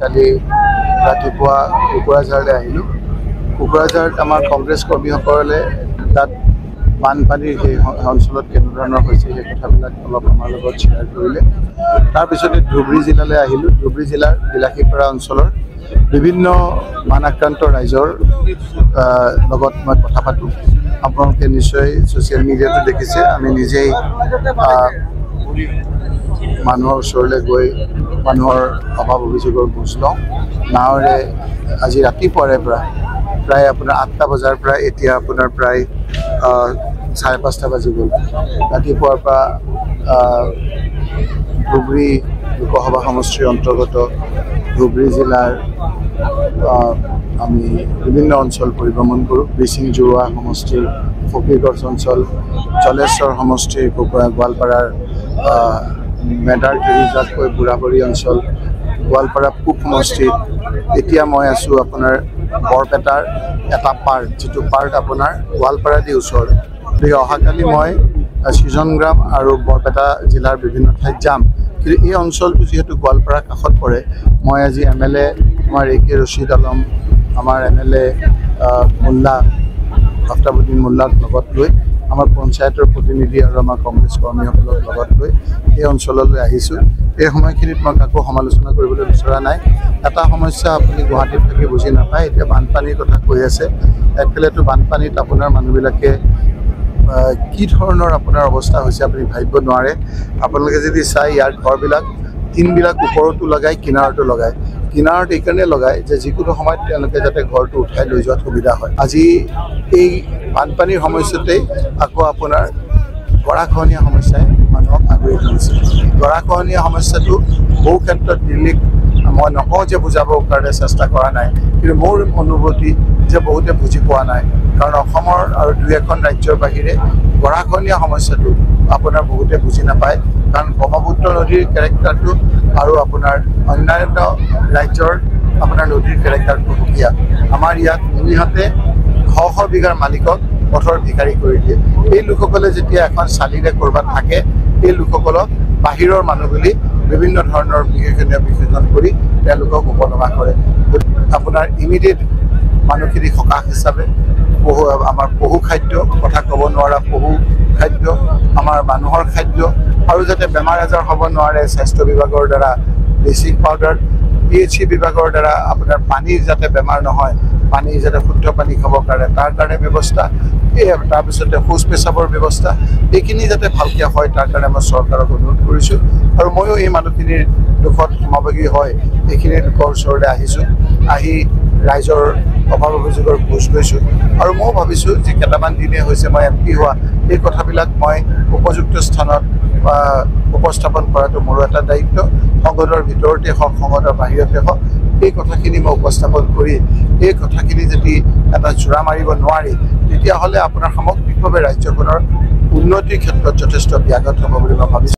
কালি ৰাতিপুৱা কোকৰাঝাৰলৈ আহিলোঁ। কোকৰাঝাৰত আমাৰ কংগ্ৰেছ কৰ্মীসকলে তাত বানপানীৰ সেই অঞ্চলত কেনেধৰণৰ হৈছে সেই কথাবিলাক অলপ আমাৰ লগত শ্বেয়াৰ কৰিলে। তাৰপিছতে ধুবুৰী জিলালৈ আহিলোঁ। ধুবুৰী জিলাৰ বিলাসীপাৰা অঞ্চলৰ বিভিন্ন বানাক্ৰান্ত ৰাইজৰ লগত মই কথা পাতোঁ। আপোনালোকে নিশ্চয় ছ'চিয়েল মিডিয়াতো দেখিছে। আমি নিজেই মানুহৰ ওচৰলৈ গৈ মানুহৰ অভাৱ অভিযোগৰ বুজ লওঁ। নাৱেৰে আজি ৰাতিপুৱাৰে পৰা প্ৰায় আপোনাৰ 8টা বজাৰ পৰা এতিয়া আপোনাৰ প্ৰায় 5:30 বাজি গ'ল। ৰাতিপুৱাৰ পৰা ধুবুৰী লোকসভা সমষ্টিৰ অন্তৰ্গত ধুবুৰী জিলাৰ আমি বিভিন্ন অঞ্চল পৰিভ্ৰমণ কৰোঁ। বিচিং জোৰোৱা সমষ্টিৰ ফকীৰগঞ্জ অঞ্চল, জলেশ্বৰ সমষ্টিৰ গোৱালপাৰাৰ মেডাৰ গিৰিজাতকৈ বুঢ়াবৰী অঞ্চল, গোৱালপাৰা পূব সমষ্টিত। এতিয়া মই আছোঁ আপোনাৰ বৰপেটাৰ এটা পাৰ্ট, যিটো পাৰ্ট আপোনাৰ গোৱালপাৰা দি ওচৰ। গতিকে অহাকালি মই সৃজনগ্ৰাম আৰু বৰপেটা জিলাৰ বিভিন্ন ঠাইত যাম। কিন্তু এই অঞ্চলটো যিহেতু গোৱালপাৰাৰ কাষত পৰে, মই আজি MLA আমাৰ AK ৰছিদ আলম, আমাৰ MLA মোল্লা আফতাবুদ্দিন মোল্লাক লগত লৈ, আমাৰ পঞ্চায়তৰ প্ৰতিনিধি আৰু আমাৰ কংগ্ৰেছ কৰ্মীসকলক লগত লৈ এই অঞ্চললৈ আহিছোঁ। এই সময়খিনিত মই কাকো সমালোচনা কৰিবলৈ বিচৰা নাই। এটা সমস্যা আপুনি গুৱাহাটীত থাকি বুজি নাপায়। এতিয়া বানপানীৰ কথা কৈ আছে। একফালেতো বানপানীত আপোনাৰ মানুহবিলাকে কি ধৰণৰ আপোনাৰ অৱস্থা হৈছে আপুনি ভাবিব নোৱাৰে। আপোনালোকে যদি চাই ইয়াৰ ঘৰবিলাক, টিনবিলাক ওপৰতো লগায়, কিনাৰতো লগায়। কিনাৰত এইকাৰণে লগায় যে যিকোনো সময়ত তেওঁলোকে যাতে ঘৰটো উঠাই লৈ যোৱাত সুবিধা হয়। আজি এই বানপানীৰ সমস্যাতেই আকৌ আপোনাৰ গৰাখহনীয়া সমস্যাই মানুহক আগুৰি ধৰিছে। গৰাখহনীয়া সমস্যাটো বহু ক্ষেত্ৰত দিল্লীক মই নকওঁ যে বুজাবৰ কাৰণে চেষ্টা কৰা নাই, কিন্তু মোৰ অনুভূতি যে বহুতে বুজি পোৱা নাই। কাৰণ অসমৰ আৰু 2-এখন ৰাজ্যৰ বাহিৰে গৰাখহনীয়া সমস্যাটো আপোনাৰ বহুতে বুজি নাপায়। কাৰণ ব্ৰহ্মপুত্ৰ নদীৰ কেৰেক্টাৰটো আৰু আপোনাৰ অন্যান্য ৰাজ্যৰ আপোনাৰ নদীৰ কেৰেক্টাৰটো সুকীয়া। আমাৰ ইয়াত নিমিষতে শ বিঘাৰ মালিকক পথৰ ভিকাৰী কৰি দিয়ে। এই লোকসকলে যেতিয়া এখন চালিৰে ক'ৰবাত থাকে, এই লোকসকলক বাহিৰৰ মানুহ বুলি বিভিন্ন ধৰণৰ বিশেষণ কৰি তেওঁলোকক উপলব্ধ কৰে। আপোনাৰ ইমিডিয়েট মানুহখিনি সকাহ হিচাপে আমাৰ পশু খাদ্য, কথা ক'ব নোৱাৰা পশু খাদ্য, আমাৰ মানুহৰ খাদ্য, আৰু যাতে বেমাৰ আজাৰ হ'ব নোৱাৰে স্বাস্থ্য বিভাগৰ দ্বাৰা ব্লিচিং পাউডাৰ, PHC বিভাগৰ দ্বাৰা আপোনাৰ পানীৰ যাতে বেমাৰ নহয়, পানী যাতে শুদ্ধ পানী খাব পাৰে তাৰ কাৰণে ব্যৱস্থা, তাৰপিছতে শৌচ পেচাবৰ ব্যৱস্থা, এইখিনি যাতে ভালকৈ হয় তাৰ কাৰণে মই চৰকাৰক অনুৰোধ কৰিছোঁ। আৰু ময়ো এই মানুহখিনিৰ দুখত সমাৱেশী হয় এইখিনি লোকৰ ওচৰলৈ আহিছোঁ। আহি ৰাইজৰ অভাৱ অভিযোগৰ বুজ লৈছোঁ। আৰু ময়ো ভাবিছোঁ যে কেইটামান দিনে হৈছে মই MP হোৱা, এই কথাবিলাক মই উপযুক্ত স্থানত উপস্থাপন কৰাটো মোৰো এটা দায়িত্ব। সংসদৰ ভিতৰতে হওক, সংসদৰ বাহিৰতে হওক, এই কথাখিনি মই উপস্থাপন কৰি এই কথাখিনি যদি এটা জোৰা মাৰিব নোৱাৰি, তেতিয়াহ'লে আপোনাৰ সামগ্ৰিকভাৱে ৰাজ্যখনৰ উন্নতিৰ ক্ষেত্ৰত যথেষ্ট ব্যাঘাত হ'ব বুলি মই ভাবিছোঁ।